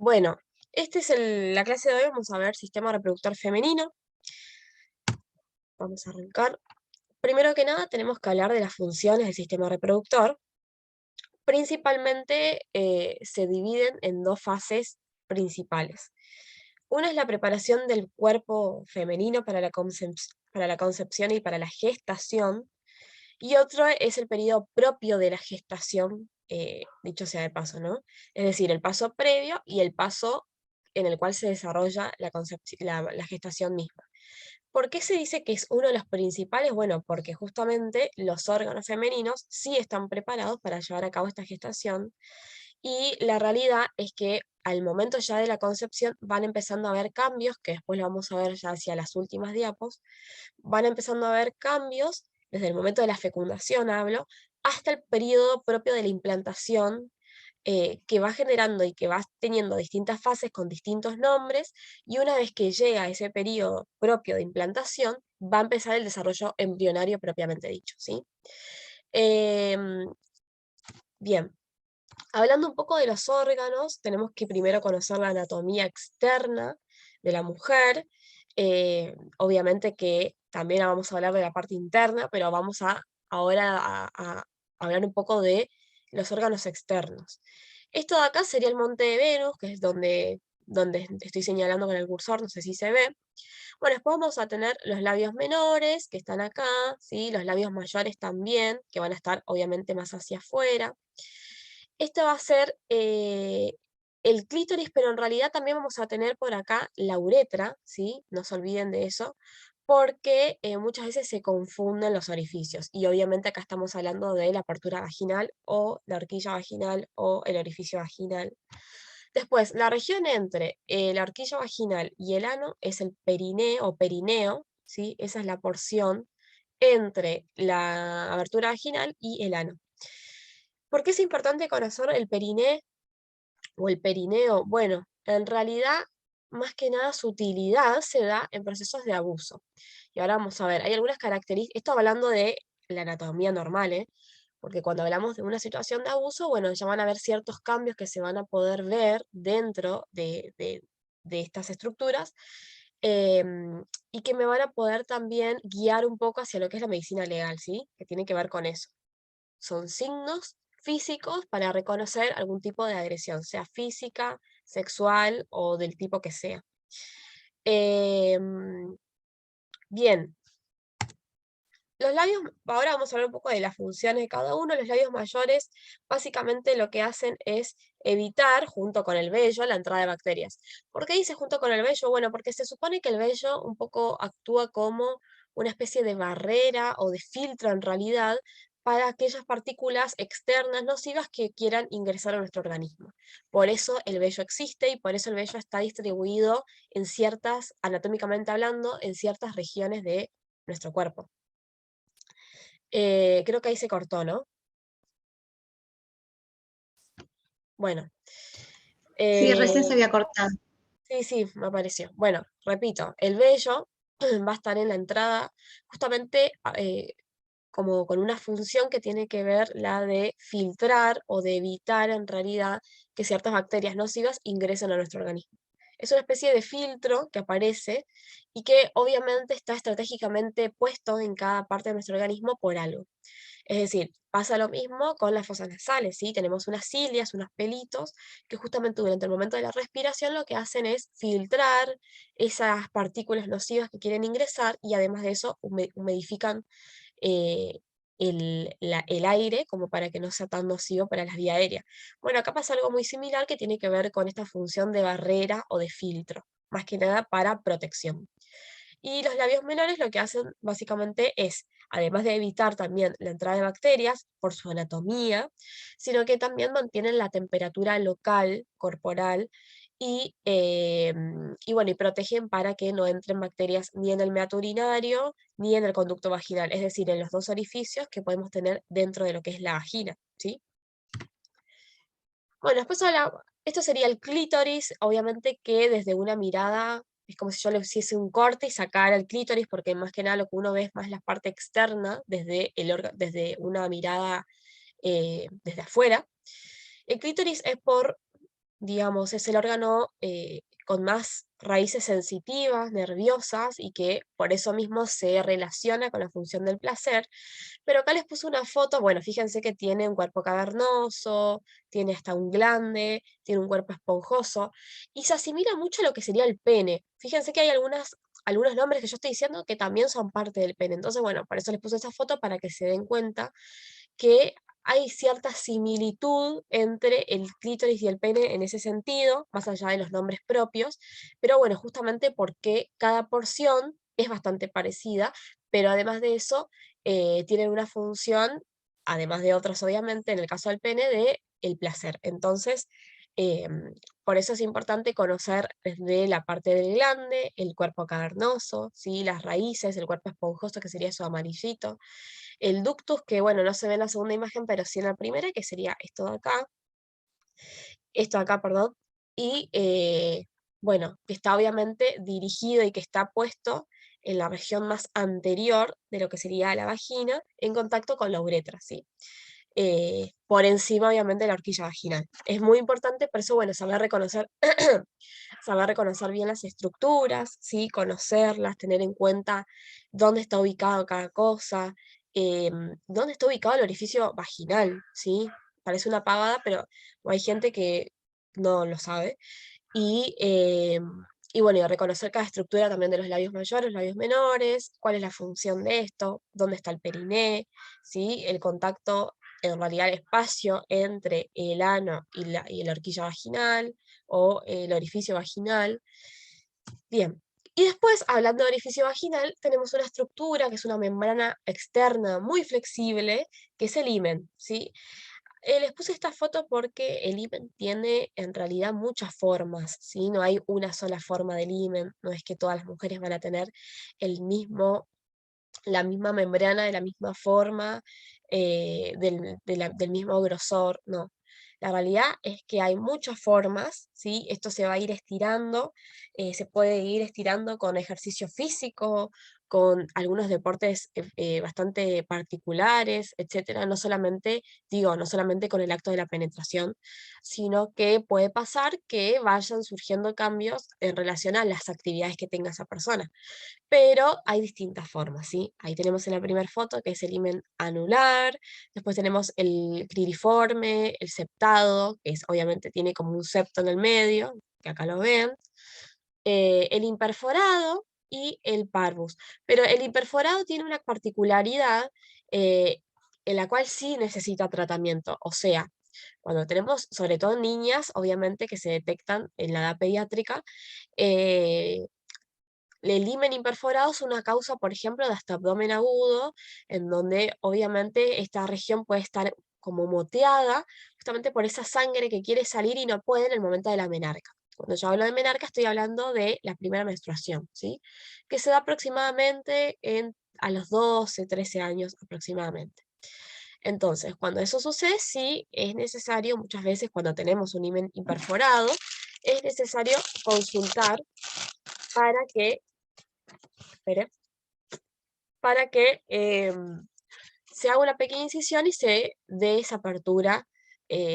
Bueno, esta es la clase de hoy, vamos a ver sistema reproductor femenino. Vamos a arrancar. Primero que nada tenemos que hablar de las funciones del sistema reproductor. Principalmente se dividen en dos fases principales. Una es la preparación del cuerpo femenino para para la concepción y para la gestación, y otro es el periodo propio de la gestación, dicho sea de paso, ¿no? Es decir, el paso previo y el paso en el cual se desarrolla la gestación misma. ¿Por qué se dice que es uno de los principales? Bueno, porque justamente los órganos femeninos sí están preparados para llevar a cabo esta gestación, y la realidad es que al momento ya de la concepción van empezando a haber cambios, que después lo vamos a ver ya hacia las últimas diapos. Van empezando a haber cambios desde el momento de la fecundación, hablo, hasta el periodo propio de la implantación, que va generando y que va teniendo distintas fases con distintos nombres, y una vez que llega ese periodo propio de implantación, va a empezar el desarrollo embrionario propiamente dicho, ¿sí? Em, bien, hablando un poco de los órganos, tenemos que primero conocer la anatomía externa de la mujer. Obviamente que también vamos a hablar de la parte interna, pero vamos ahora a hablar un poco de los órganos externos. Esto de acá sería el monte de Venus, que es donde estoy señalando con el cursor, no sé si se ve. Bueno, después vamos a tener los labios menores, que están acá, ¿sí? Los labios mayores también, que van a estar obviamente más hacia afuera. Esto va a ser el clítoris, pero en realidad también vamos a tener por acá la uretra, ¿sí? No se olviden de eso, porque muchas veces se confunden los orificios, y obviamente acá estamos hablando de la apertura vaginal o la horquilla vaginal o el orificio vaginal. Después, la región entre la horquilla vaginal y el ano es el perineo o perineo, ¿sí? Esa es la porción entre la abertura vaginal y el ano. ¿Por qué es importante conocer el periné o el perineo? Bueno, en realidad, más que nada, su utilidad se da en procesos de abuso. Y ahora vamos a ver, hay algunas características, esto hablando de la anatomía normal, ¿eh? Porque cuando hablamos de una situación de abuso, bueno, ya van a haber ciertos cambios que se van a poder ver dentro de estas estructuras, y que me van a poder también guiar un poco hacia lo que es la medicina legal, ¿sí? Que tiene que ver con eso. Son signos físicos para reconocer algún tipo de agresión, sea física, sexual o del tipo que sea. Em, Bien, los labios, ahora vamos a hablar un poco de las funciones de cada uno. Los labios mayores básicamente lo que hacen es evitar, junto con el vello, la entrada de bacterias. ¿Por qué dice junto con el vello? Bueno, porque se supone que el vello un poco actúa como una especie de barrera o de filtro en realidad para aquellas partículas externas nocivas que quieran ingresar a nuestro organismo. Por eso el vello existe, y por eso el vello está distribuido en ciertas, anatómicamente hablando, en ciertas regiones de nuestro cuerpo. Creo que ahí se cortó, ¿no? Bueno, Sí, recién se eh, había cortado. sí, sí, me apareció. Bueno, repito, el vello va a estar en la entrada justamente como con una función que tiene que ver la de filtrar o de evitar en realidad que ciertas bacterias nocivas ingresen a nuestro organismo. Es una especie de filtro que aparece y que obviamente está estratégicamente puesto en cada parte de nuestro organismo por algo. Es decir, pasa lo mismo con las fosas nasales, ¿sí? Tenemos unas cilias, unos pelitos, que justamente durante el momento de la respiración lo que hacen es filtrar esas partículas nocivas que quieren ingresar, y además de eso humidifican eh, el aire como para que no sea tan nocivo para las vías aéreas. Bueno, acá pasa algo muy similar que tiene que ver con esta función de barrera o de filtro, más que nada para protección. Y los labios menores lo que hacen básicamente es, además de evitar también la entrada de bacterias por su anatomía, sino que también mantienen la temperatura local, corporal, y bueno, y protegen para que no entren bacterias ni en el meato urinario ni en el conducto vaginal, es decir, en los dos orificios que podemos tener dentro de lo que es la vagina, ¿sí? Bueno, después esto sería el clítoris, obviamente que desde una mirada es como si yo le hiciese un corte y sacara el clítoris, porque más que nada lo que uno ve es más la parte externa desde, desde una mirada desde afuera. El clítoris es digamos, es el órgano con más raíces sensitivas, nerviosas, y que por eso mismo se relaciona con la función del placer. Pero acá les puse una foto, bueno, fíjense que tiene un cuerpo cavernoso, tiene hasta un glande, tiene un cuerpo esponjoso, y se asimila mucho a lo que sería el pene. Fíjense que hay algunos nombres que yo estoy diciendo que también son parte del pene. Entonces, bueno, por eso les puse esa foto para que se den cuenta que hay cierta similitud entre el clítoris y el pene en ese sentido, más allá de los nombres propios, pero bueno, justamente porque cada porción es bastante parecida, pero además de eso, tienen una función, además de otras obviamente, en el caso del pene, de el placer. Entonces, por eso es importante conocer desde la parte del glande, el cuerpo cavernoso, ¿sí? Las raíces, el cuerpo esponjoso, que sería eso amarillito, el ductus, que bueno, no se ve en la segunda imagen, pero sí en la primera, que sería esto de acá, perdón, y bueno, que está obviamente dirigido y que está puesto en la región más anterior de lo que sería la vagina, en contacto con la uretra, ¿sí? Por encima, obviamente, de la horquilla vaginal. Es muy importante, por eso, bueno, saber reconocer, saber reconocer bien las estructuras, ¿sí? Conocerlas, tener en cuenta dónde está ubicado cada cosa, dónde está ubicado el orificio vaginal, ¿sí? Parece una pavada, pero hay gente que no lo sabe. Y, y bueno, y reconocer cada estructura también de los labios mayores, los labios menores, cuál es la función de esto, dónde está el periné, ¿sí? El contacto, en realidad el espacio entre el ano y la horquilla vaginal o el orificio vaginal. Bien. Y después, hablando de orificio vaginal, tenemos una estructura que es una membrana externa muy flexible, que es el himen, ¿sí? Les puse esta foto porque el himen tiene en realidad muchas formas, ¿sí? No hay una sola forma del himen, no es que todas las mujeres van a tener la misma membrana de la misma forma, del mismo grosor, no. La realidad es que hay muchas formas, ¿sí? Esto se va a ir estirando, se puede ir estirando con ejercicio físico, con algunos deportes bastante particulares, etcétera. No solamente, digo, no solamente con el acto de la penetración, sino que puede pasar que vayan surgiendo cambios en relación a las actividades que tenga esa persona. Pero hay distintas formas, ¿sí? Ahí tenemos en la primera foto, que es el himen anular, después tenemos el cririforme, el septado, que es, obviamente tiene como un septo en el medio, que acá lo ven, el imperforado y el parvus. Pero el imperforado tiene una particularidad eh, en la cual sí necesita tratamiento, o sea, cuando tenemos, sobre todo niñas, obviamente que se detectan en la edad pediátrica, eh, el himen imperforado es una causa, por ejemplo, de hasta abdomen agudo, en donde obviamente esta región puede estar como moteada, justamente por esa sangre que quiere salir y no puede en el momento de la menarca. Cuando yo hablo de menarca estoy hablando de la primera menstruación, ¿sí? Que se da aproximadamente a los 12, 13 años aproximadamente. Entonces, cuando eso sucede, sí es necesario, muchas veces cuando tenemos un himen imperforado, es necesario consultar para que, espere, para que se haga una pequeña incisión y se dé esa apertura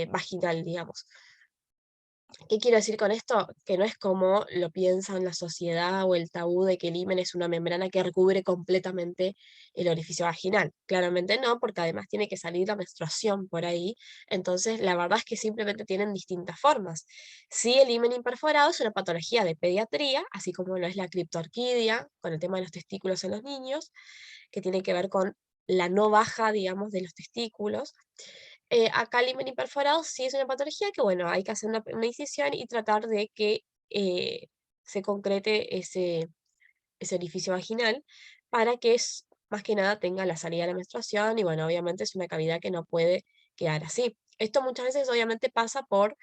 vaginal, digamos. ¿Qué quiero decir con esto? Que no es como lo piensan la sociedad o el tabú de que el himen es una membrana que recubre completamente el orificio vaginal. Claramente no, porque además tiene que salir la menstruación por ahí. Entonces, la verdad es que simplemente tienen distintas formas. Sí, el himen imperforado es una patología de pediatría, así como lo es la criptorquidia, con el tema de los testículos en los niños, que tiene que ver con la no baja, digamos, de los testículos. Acá el himen imperforado sí es una patología que, bueno, hay que hacer una incisión y tratar de que se concrete ese orificio vaginal para que más que nada tenga la salida de la menstruación y, bueno, obviamente es una cavidad que no puede quedar así. Esto muchas veces obviamente pasa por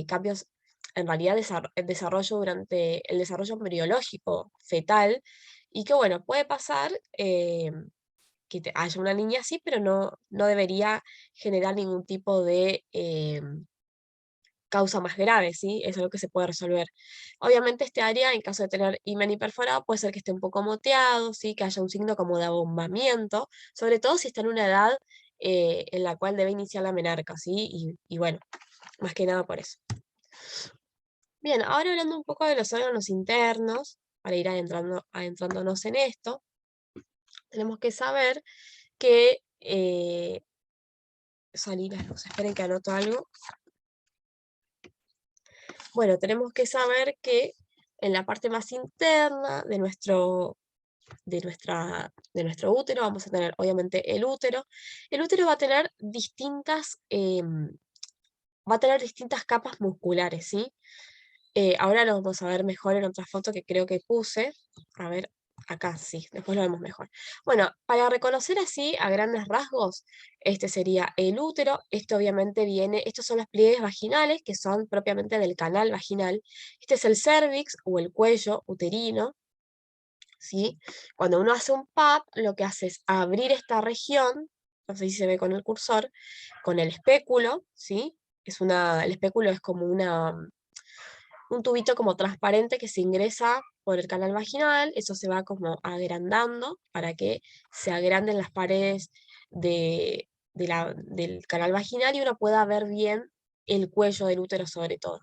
cambios, en realidad el desarrollo durante el desarrollo embriológico fetal y que, bueno, puede pasar que haya una niña así, pero no debería generar ningún tipo de causa más grave, ¿sí? Es algo que se puede resolver. Obviamente este área, en caso de tener himen hiperforado, puede ser que esté un poco moteado, ¿sí? Que haya un signo como de abombamiento, sobre todo si está en una edad en la cual debe iniciar la menarca, ¿sí? Y bueno, más que nada por eso. Bien, ahora hablando un poco de los órganos internos, para ir adentrándonos en esto, tenemos que saber que, salí las luces, esperen que anoto algo. Bueno, tenemos que saber que en la parte más interna de nuestro útero vamos a tener obviamente el útero. El útero va a tener distintas capas musculares, ¿sí? Ahora lo vamos a ver mejor en otra foto que creo que puse. A ver, acá sí, después lo vemos mejor. Bueno, para reconocer así a grandes rasgos, este sería el útero. Esto obviamente estos son los pliegues vaginales, que son propiamente del canal vaginal. Este es el cérvix o el cuello uterino, ¿sí? Cuando uno hace un PAP, lo que hace es abrir esta región, no sé si se ve con el cursor, con el espéculo, ¿sí? El espéculo es como un tubito como transparente que se ingresa por el canal vaginal, eso se va como agrandando para que se agranden las paredes del canal vaginal y uno pueda ver bien el cuello del útero sobre todo.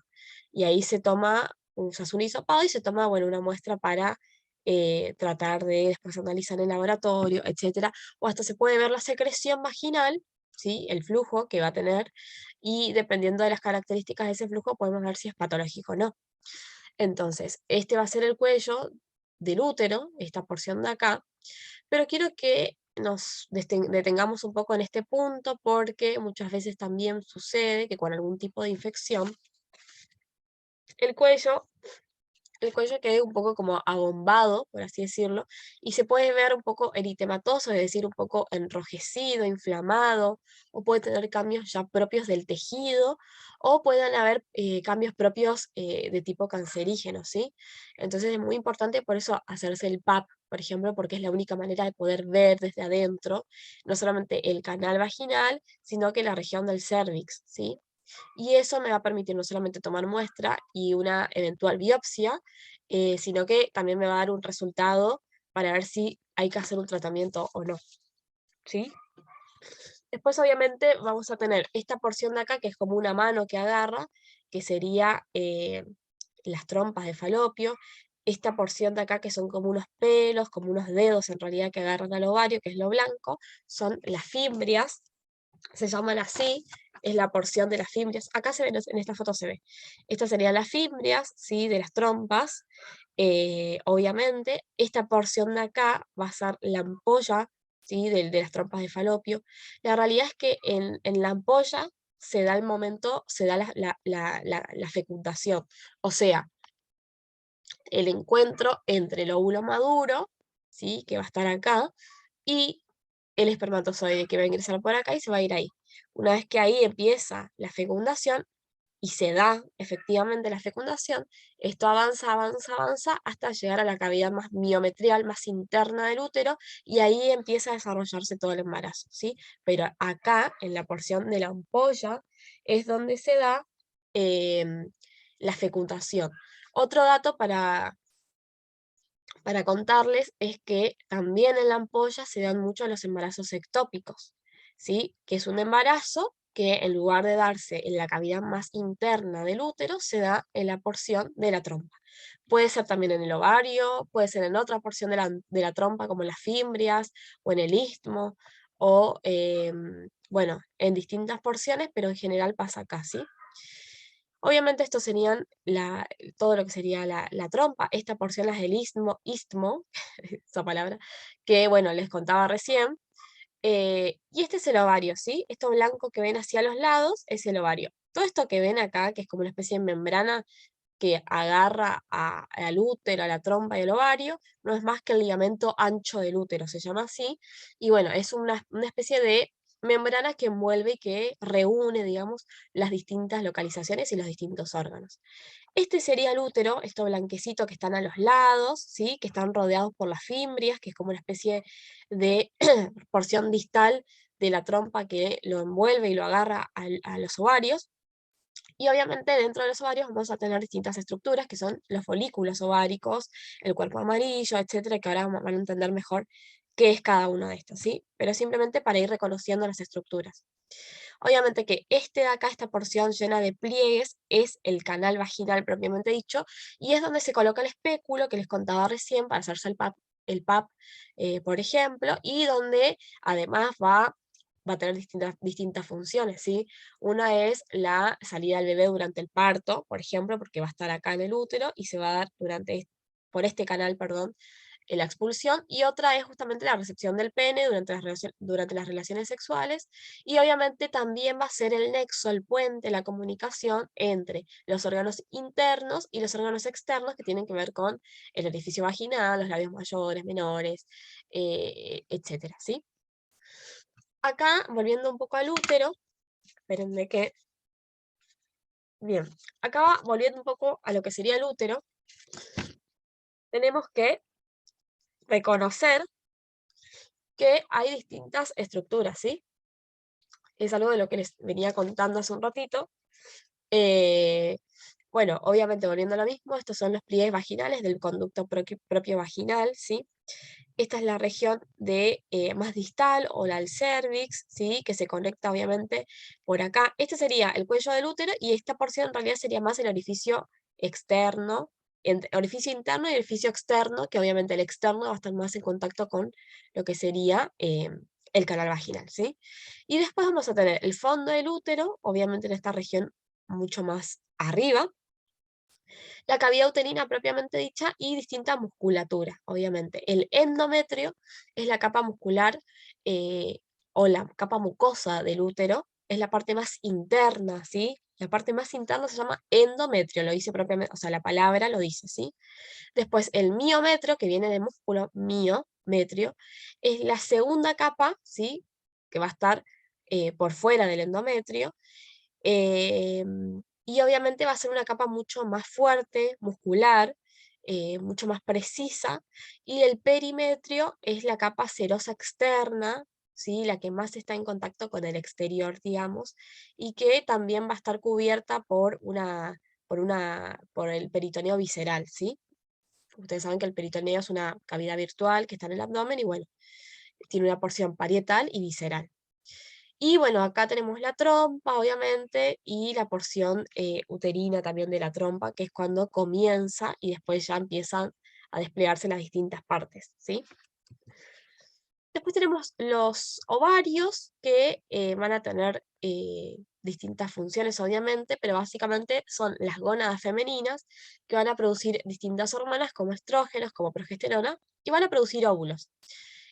Y ahí se hace un hisopado y se toma, bueno, una muestra para tratar de después analizar en el laboratorio, etcétera, o hasta se puede ver la secreción vaginal, ¿sí? El flujo que va a tener, y dependiendo de las características de ese flujo podemos ver si es patológico o no. Entonces, este va a ser el cuello del útero, esta porción de acá, pero quiero que nos detengamos un poco en este punto porque muchas veces también sucede que con algún tipo de infección, el cuello el cuello quede un poco como abombado, por así decirlo, y se puede ver un poco eritematoso, es decir, un poco enrojecido, inflamado, o puede tener cambios ya propios del tejido, o pueden haber cambios propios de tipo cancerígeno, ¿sí? Entonces es muy importante por eso hacerse el PAP, por ejemplo, porque es la única manera de poder ver desde adentro, no solamente el canal vaginal, sino que la región del cérvix, ¿sí? Y eso me va a permitir no solamente tomar muestra y una eventual biopsia, sino que también me va a dar un resultado para ver si hay que hacer un tratamiento o no, ¿sí? Después obviamente vamos a tener esta porción de acá que es como una mano que agarra, que sería las trompas de falopio. Esta porción de acá que son como unos pelos, como unos dedos en realidad que agarran al ovario, que es lo blanco, son las fimbrias, se llaman así, es la porción de las fimbrias. Acá se ve, en esta foto se ve. Estas serían las fimbrias, ¿sí? De las trompas. Obviamente, esta porción de acá va a ser la ampolla, ¿sí? De las trompas de falopio. La realidad es que en la ampolla se da la fecundación. O sea, el encuentro entre el óvulo maduro, ¿sí? Que va a estar acá, y el espermatozoide que va a ingresar por acá y se va a ir ahí. Una vez que ahí empieza la fecundación y se da efectivamente la fecundación, esto avanza, avanza, avanza hasta llegar a la cavidad más miometrial, más interna del útero, y ahí empieza a desarrollarse todo el embarazo, ¿sí? Pero acá, en la porción de la ampolla, es donde se da em, la fecundación. Otro dato para contarles es que también en la ampolla se dan mucho los embarazos ectópicos, ¿sí? Que es un embarazo que en lugar de darse en la cavidad más interna del útero, se da en la porción de la trompa. Puede ser también en el ovario, puede ser en otra porción de la trompa, como en las fimbrias, o en el istmo, o, bueno, en distintas porciones, pero en general pasa acá, ¿sí? Obviamente estos serían todo lo que sería la trompa. Esta porción es el istmo, esa palabra, que bueno, les contaba recién. Y este es el ovario, ¿sí? Esto blanco que ven hacia los lados es el ovario. Todo esto que ven acá, que es como una especie de membrana que agarra al útero, a la trompa y al ovario, no es más que el ligamento ancho del útero, se llama así, y bueno, es una especie de membrana que envuelve y que reúne, digamos, las distintas localizaciones y los distintos órganos. Este sería el útero, esto blanquecito que están a los lados, ¿sí? Que están rodeados por las fimbrias, que es como una especie de porción distal de la trompa que lo envuelve y lo agarra a los ovarios. Y obviamente dentro de los ovarios vamos a tener distintas estructuras, que son los folículos ováricos, el cuerpo amarillo, etcétera, que ahora van a entender mejor qué es cada uno de estos, ¿sí? Pero simplemente para ir reconociendo las estructuras. Obviamente que este de acá, esta porción llena de pliegues, es el canal vaginal propiamente dicho, y es donde se coloca el espéculo que les contaba recién para hacerse el PAP, por ejemplo, y donde además va a tener distintas funciones, ¿sí? Una es la salida del bebé durante el parto, por ejemplo, porque va a estar acá en el útero y se va a dar por este canal, perdón, la expulsión, y otra es justamente la recepción del pene durante las relaciones sexuales, y obviamente también va a ser el nexo, el puente, la comunicación entre los órganos internos y los órganos externos que tienen que ver con el orificio vaginal, los labios mayores, menores, etcétera, ¿sí? Acá, volviendo un poco al útero, espérenme que... Bien, acá volviendo un poco a lo que sería el útero, tenemos que reconocer que hay distintas estructuras, ¿sí? Es algo de lo que les venía contando hace un ratito. Eh, bueno, obviamente volviendo a lo mismo, estos son los pliegues vaginales del conducto propio vaginal, ¿sí? Esta es la región más distal o la del cervix, ¿sí? Que se conecta obviamente por acá. Este sería el cuello del útero y esta porción en realidad sería más el orificio externo, orificio interno y orificio externo, que obviamente el externo va a estar más en contacto con lo que sería el canal vaginal, ¿sí? Y después vamos a tener el fondo del útero, obviamente en esta región mucho más arriba, la cavidad uterina propiamente dicha y distinta musculatura, obviamente. El endometrio es la capa muscular o la capa mucosa del útero, es la parte más interna, ¿sí? La parte más interna se llama endometrio, lo dice propiamente, o sea, la palabra lo dice, ¿sí? Después el miometrio, que viene de músculo, miometrio, es la segunda capa, ¿sí? Que va a estar por fuera del endometrio, y obviamente va a ser una capa mucho más fuerte, muscular, mucho más precisa, y el perimetrio es la capa serosa externa, ¿sí? La que más está en contacto con el exterior, digamos, y que también va a estar cubierta por el peritoneo visceral, ¿sí? Ustedes saben que el peritoneo es una cavidad virtual que está en el abdomen y bueno, tiene una porción parietal y visceral. Y bueno, acá tenemos la trompa, obviamente, y la porción uterina también de la trompa, que es cuando comienza y después ya empiezan a desplegarse las distintas partes, ¿sí? Después tenemos los ovarios, que van a tener distintas funciones, obviamente, pero básicamente son las gónadas femeninas que van a producir distintas hormonas como estrógenos, como progesterona, y van a producir óvulos.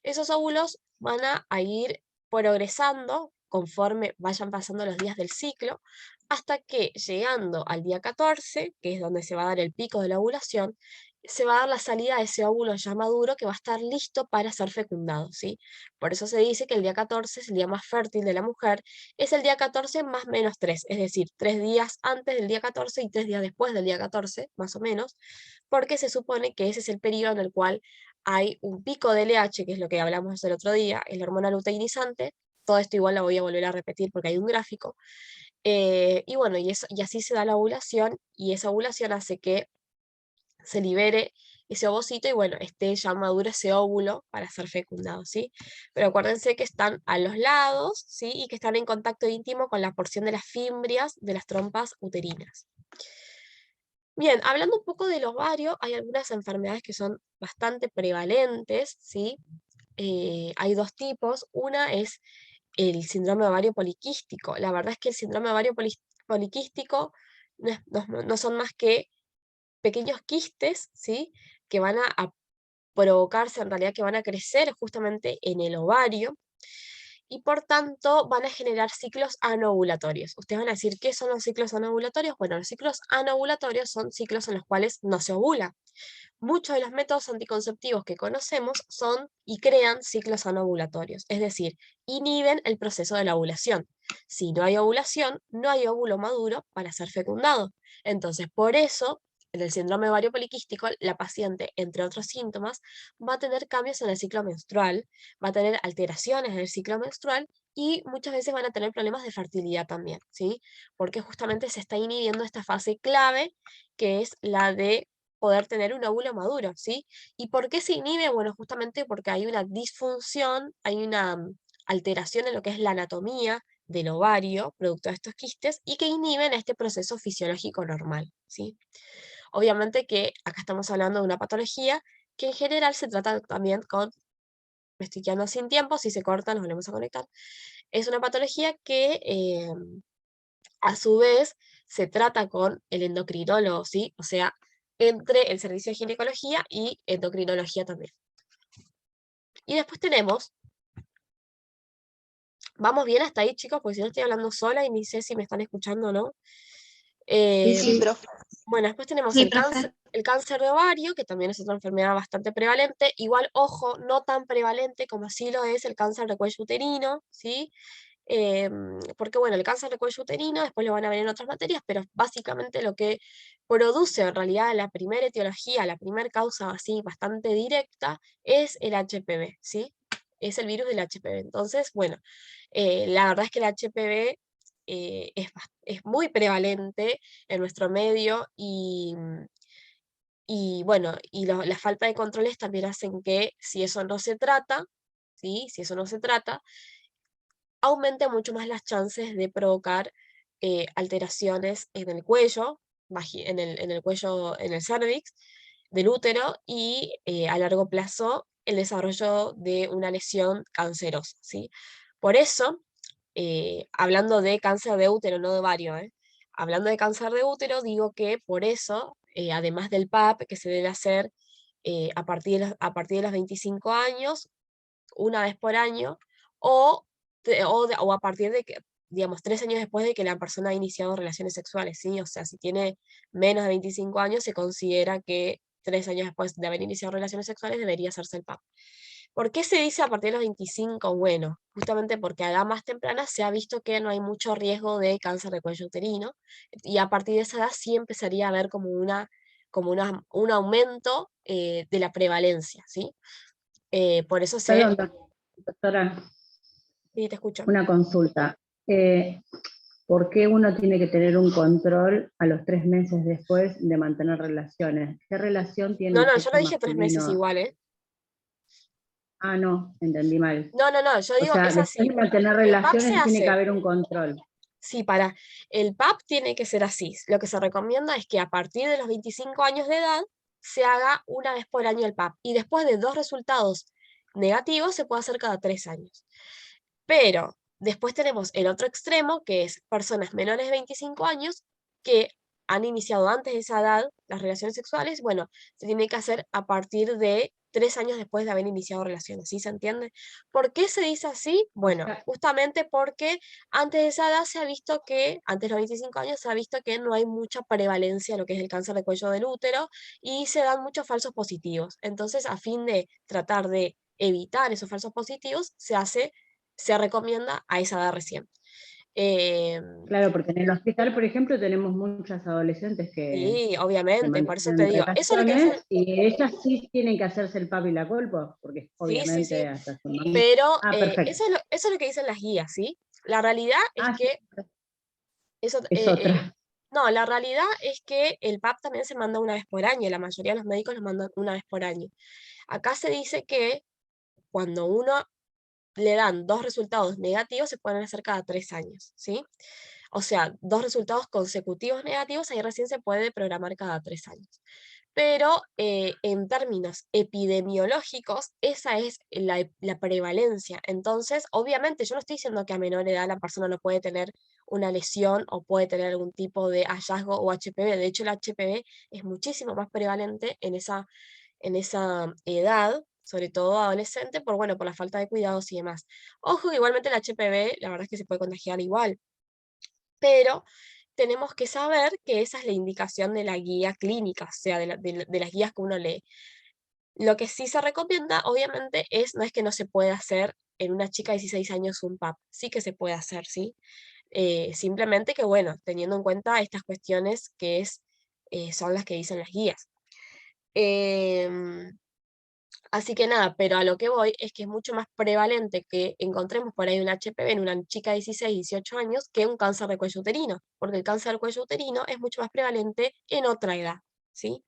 Esos óvulos van a ir progresando conforme vayan pasando los días del ciclo, hasta que llegando al día 14, que es donde se va a dar el pico de la ovulación, se va a dar la salida de ese óvulo ya maduro que va a estar listo para ser fecundado, ¿sí? Por eso se dice que el día 14 es el día más fértil de la mujer, es el día 14 más menos 3, es decir, 3 días antes del día 14 y 3 días después del día 14, más o menos, porque se supone que ese es el periodo en el cual hay un pico de LH, que es lo que hablamos el otro día, el hormona luteinizante. Todo esto igual lo voy a volver a repetir porque hay un gráfico. Y bueno, y así se da la ovulación, y esa ovulación hace que se libere ese ovocito y bueno, esté ya maduro ese óvulo para ser fecundado, ¿sí? Pero acuérdense que están a los lados, ¿sí? Y que están en contacto íntimo con la porción de las fimbrias de las trompas uterinas. Bien, hablando un poco del ovario, hay algunas enfermedades que son bastante prevalentes, ¿sí? Hay dos tipos. Una es el síndrome ovario poliquístico. La verdad es que el síndrome ovario poliquístico no son más que pequeños quistes, ¿sí? Que van a provocarse, en realidad que van a crecer justamente en el ovario y por tanto van a generar ciclos anovulatorios. Ustedes van a decir, ¿qué son los ciclos anovulatorios? Bueno, los ciclos anovulatorios son ciclos en los cuales no se ovula. Muchos de los métodos anticonceptivos que conocemos son y crean ciclos anovulatorios, es decir, inhiben el proceso de la ovulación. Si no hay ovulación, no hay óvulo maduro para ser fecundado. Entonces, por eso, en el síndrome ovario poliquístico, la paciente, entre otros síntomas, va a tener cambios en el ciclo menstrual, va a tener alteraciones en el ciclo menstrual y muchas veces van a tener problemas de fertilidad también, ¿sí? Porque justamente se está inhibiendo esta fase clave, que es la de poder tener un óvulo maduro, ¿sí? ¿Y por qué se inhibe? Bueno, justamente porque hay una disfunción, hay una alteración en lo que es la anatomía del ovario, producto de estos quistes, y que inhiben este proceso fisiológico normal, ¿sí? Obviamente que acá estamos hablando de una patología que en general se trata también con, me estoy quedando sin tiempo, si se corta nos volvemos a conectar, es una patología que a su vez se trata con el endocrinólogo, ¿sí? O sea, entre el servicio de ginecología y endocrinología también. Y después tenemos, vamos bien hasta ahí chicos, porque si no estoy hablando sola y ni sé si me están escuchando o no. Sí, Eh, sí, profe. bueno, después tenemos Sí, profe. el cáncer de ovario, que también es otra enfermedad bastante prevalente. Igual, ojo, no tan prevalente como sí lo es el cáncer de cuello uterino, ¿sí? Porque bueno, el cáncer de cuello uterino, después lo van a ver en otras materias, pero básicamente lo que produce en realidad la primera etiología, la primera causa así bastante directa, es el HPV, ¿sí? Es el virus del HPV. Entonces, bueno, la verdad es que el HPV es muy prevalente en nuestro medio y bueno, y la falta de controles también hacen que si eso no se trata, ¿sí? Si eso no se trata, aumente mucho más las chances de provocar alteraciones en el cuello, en el cuello, en el cervix del útero y a largo plazo el desarrollo de una lesión cancerosa, ¿sí? Por eso, hablando de cáncer de útero, no de ovario, hablando de cáncer de útero, digo que por eso, además del PAP, que se debe hacer a partir de los 25 años, una vez por año, o, o a partir de que, digamos, 3 años después de que la persona ha iniciado relaciones sexuales, ¿sí? O sea, si tiene menos de 25 años, se considera que 3 años después de haber iniciado relaciones sexuales debería hacerse el PAP. ¿Por qué se dice a partir de los 25? Bueno, justamente porque a edad más temprana se ha visto que no hay mucho riesgo de cáncer de cuello uterino, y a partir de esa edad sí empezaría a haber un aumento de la prevalencia, ¿sí? Por eso se... Perdón, doctora, Sí, te escucho. una consulta. Eh, ¿Por qué uno tiene que tener un control a los 3 meses después de mantener relaciones? ¿Qué relación tiene No, el no, yo lo sexo dije 3 meses masculino? igual, ¿eh? Ah, no, entendí mal. No, no, no, yo O digo, sea, es después así. de mantener El PAP se relaciones tiene que hace. haber un control. Sí, el PAP tiene que ser así. Lo que se recomienda es que a partir de los 25 años de edad se haga una vez por año el PAP. Y después de 2 resultados negativos se puede hacer cada 3 años. Pero después tenemos el otro extremo, que es personas menores de 25 años que han iniciado antes de esa edad las relaciones sexuales. Bueno, se tiene que hacer a partir de 3 años después de haber iniciado relaciones, ¿sí se entiende? ¿Por qué se dice así? O Bueno, sea, justamente porque antes de esa edad se ha visto que, antes de los 25 años, se ha visto que no hay mucha prevalencia de lo que es el cáncer de cuello del útero y se dan muchos falsos positivos. Entonces, a fin de tratar de evitar esos falsos positivos, se recomienda a esa edad recién. Em, claro, porque en el hospital, por ejemplo, tenemos muchas adolescentes que sí, se obviamente, por eso te mantienen digo, eso es lo que dicen, relaciones y ellas sí tienen que hacerse el papi y la culpa, porque sí, sí, obviamente sí, hasta su mamá. pero Ah, perfecto. eso es lo que dicen las guías, ¿sí? La realidad es Ah, sí, que, eso, es otra. no, la realidad es que el PAP también se manda una vez por año, la mayoría de los médicos lo mandan una vez por año. Acá se dice que cuando uno le dan 2 resultados negativos, se pueden hacer cada 3 años, ¿sí? O sea, 2 resultados consecutivos negativos, ahí recién se puede programar cada 3 años. Pero en términos epidemiológicos, esa es la prevalencia. Entonces, obviamente, yo no estoy diciendo que a menor edad la persona no puede tener una lesión o puede tener algún tipo de hallazgo o HPV. De hecho, el HPV es muchísimo más prevalente en esa edad, sobre todo adolescente, bueno, por la falta de cuidados y demás. Ojo, que igualmente el HPV, la verdad es que se puede contagiar igual, pero tenemos que saber que esa es la indicación de la guía clínica, o sea, de las guías que uno lee. Lo que sí se recomienda, obviamente, no es que no se pueda hacer en una chica de 16 años un PAP, sí que se puede hacer, ¿sí? Simplemente que, bueno, teniendo en cuenta estas cuestiones son las que dicen las guías. Em, Así que nada, pero a lo que voy es que es mucho más prevalente que encontremos por ahí un HPV en una chica de 16, 18 años que un cáncer de cuello uterino, porque el cáncer del cuello uterino es mucho más prevalente en otra edad, ¿sí?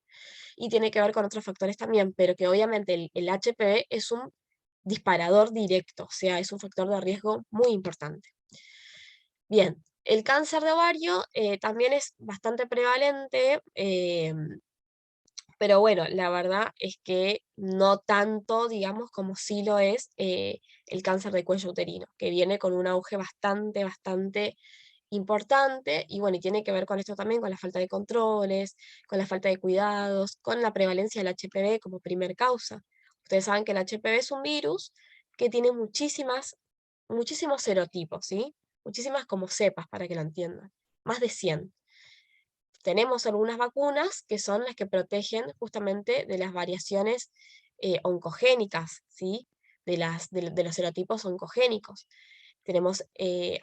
Y tiene que ver con otros factores también, pero que obviamente el HPV es un disparador directo, o sea, es un factor de riesgo muy importante. Bien, el cáncer de ovario también es bastante prevalente, pero bueno, la verdad es que no tanto, digamos, como sí lo es el cáncer de cuello uterino, que viene con un auge bastante importante, y bueno, y tiene que ver con esto también, con la falta de controles, con la falta de cuidados, con la prevalencia del HPV como primer causa. Ustedes saben que el HPV es un virus que tiene muchísimos serotipos, ¿sí? Muchísimas como cepas, para que lo entiendan. Más de 100. Tenemos algunas vacunas que son las que protegen justamente de las variaciones oncogénicas, ¿sí? De los serotipos oncogénicos. Tenemos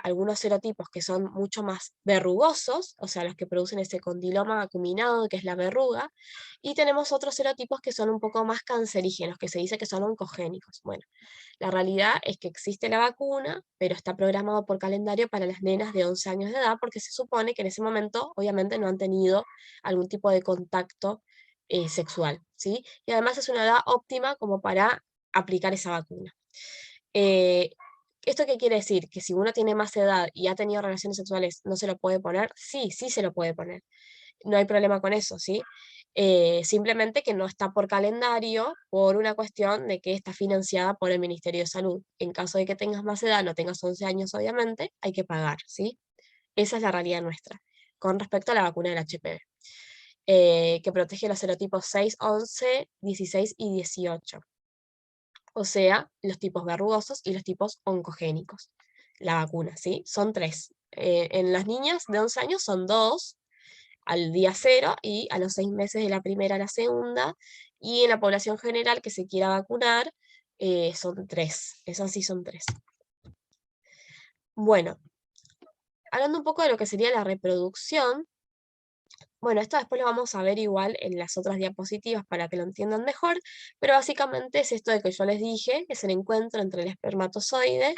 algunos serotipos que son mucho más verrugosos, o sea, los que producen ese condiloma acuminado, que es la verruga, y tenemos otros serotipos que son un poco más cancerígenos, que se dice que son oncogénicos. Bueno, la realidad es que existe la vacuna, pero está programado por calendario para las nenas de 11 años de edad, porque se supone que en ese momento, obviamente, no han tenido algún tipo de contacto sexual, ¿sí? Y además es una edad óptima como para aplicar esa vacuna. Eh, ¿Esto qué quiere decir? ¿Que si uno tiene más edad y ha tenido relaciones sexuales, no se lo puede poner? Sí, sí se lo puede poner. No hay problema con eso, ¿sí? Simplemente que no está por calendario por una cuestión de que está financiada por el Ministerio de Salud. En caso de que tengas más edad, no tengas 11 años, obviamente, hay que pagar, ¿sí? Esa es la realidad nuestra con respecto a la vacuna del HPV, que protege los serotipos 6, 11, 16 y 18. O sea, los tipos verrugosos y los tipos oncogénicos. La vacuna, ¿sí? Son 3. En las niñas de 11 años son 2 al día 0 y a los 6 meses de la primera a la segunda, y en la población general que se quiera vacunar son 3. Esas sí son 3. Bueno, hablando un poco de lo que sería la reproducción, bueno, esto después lo vamos a ver igual en las otras diapositivas para que lo entiendan mejor, pero básicamente es esto de que yo les dije, que es el encuentro entre el espermatozoide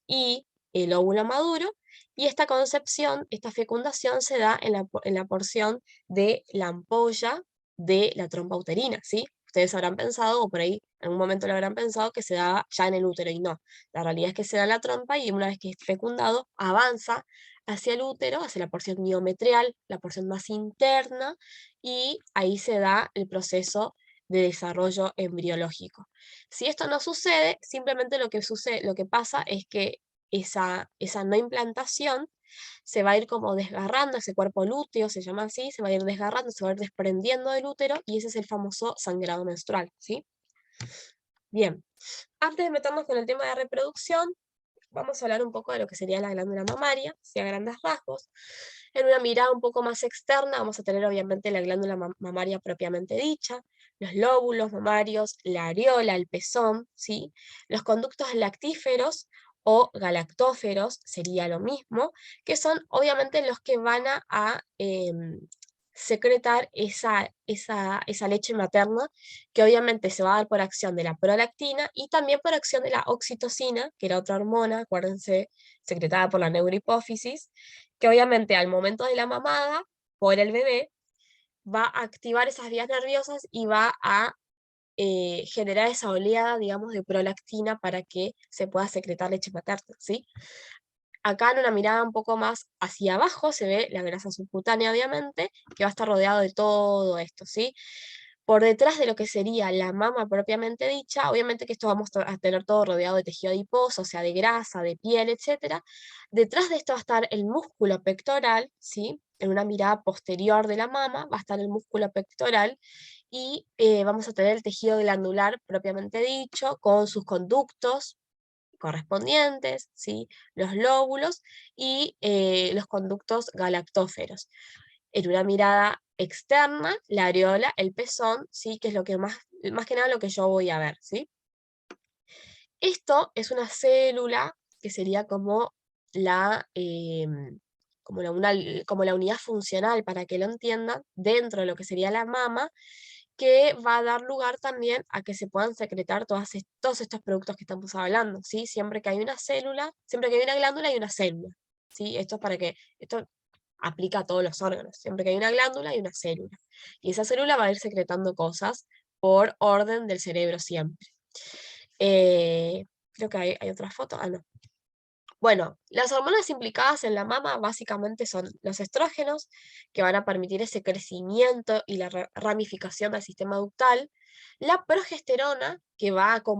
y el óvulo maduro, y esta concepción, esta fecundación se da en la porción de la ampolla de la trompa uterina, ¿sí? Ustedes habrán pensado, o por ahí en algún momento lo habrán pensado, que se da ya en el útero, y no. La realidad es que se da en la trompa, y una vez que es fecundado, avanza hacia el útero, hacia la porción miometrial, la porción más interna, y ahí se da el proceso de desarrollo embriológico. Si esto no sucede, simplemente lo que pasa es que esa no implantación se va a ir como desgarrando, ese cuerpo lúteo se llama así, se va a ir desgarrando, se va a ir desprendiendo del útero, y ese es el famoso sangrado menstrual, ¿sí? Bien, antes de meternos con el tema de reproducción, vamos a hablar un poco de lo que sería la glándula mamaria, si a grandes rasgos. En una mirada un poco más externa vamos a tener obviamente la glándula mamaria propiamente dicha, los lóbulos mamarios, la areola, el pezón, ¿sí? Los conductos lactíferos o galactóferos sería lo mismo, que son obviamente los que van a secretar esa leche materna, que obviamente se va a dar por acción de la prolactina y también por acción de la oxitocina, que era otra hormona, acuérdense, secretada por la neurohipófisis, que obviamente al momento de la mamada, por el bebé, va a activar esas vías nerviosas y va a generar esa oleada, digamos, de prolactina para que se pueda secretar leche materna, ¿sí? Acá en una mirada un poco más hacia abajo se ve la grasa subcutánea, obviamente, que va a estar rodeado de todo esto, ¿sí? Por detrás de lo que sería la mama propiamente dicha, obviamente que esto vamos a tener todo rodeado de tejido adiposo, o sea, de grasa, de piel, etc. Detrás de esto va a estar el músculo pectoral, ¿sí? En una mirada posterior de la mama va a estar el músculo pectoral, y vamos a tener el tejido glandular propiamente dicho, con sus conductos correspondientes, ¿sí? Los lóbulos y los conductos galactóferos. En una mirada externa, la areola, el pezón, ¿sí? Que es lo que más que nada lo que yo voy a ver, ¿sí? Esto es una célula que sería como como la unidad funcional, para que lo entiendan, dentro de lo que sería la mama, que va a dar lugar también a que se puedan secretar todos estos productos que estamos hablando, ¿sí? Siempre que hay una célula, siempre que hay una glándula, hay una célula, ¿sí? Esto aplica a todos los órganos. Siempre que hay una glándula, hay una célula. Y esa célula va a ir secretando cosas por orden del cerebro siempre. Creo que hay otra foto. Ah, no. Bueno, las hormonas implicadas en la mama básicamente son los estrógenos, que van a permitir ese crecimiento y la ramificación del sistema ductal, la progesterona, que va a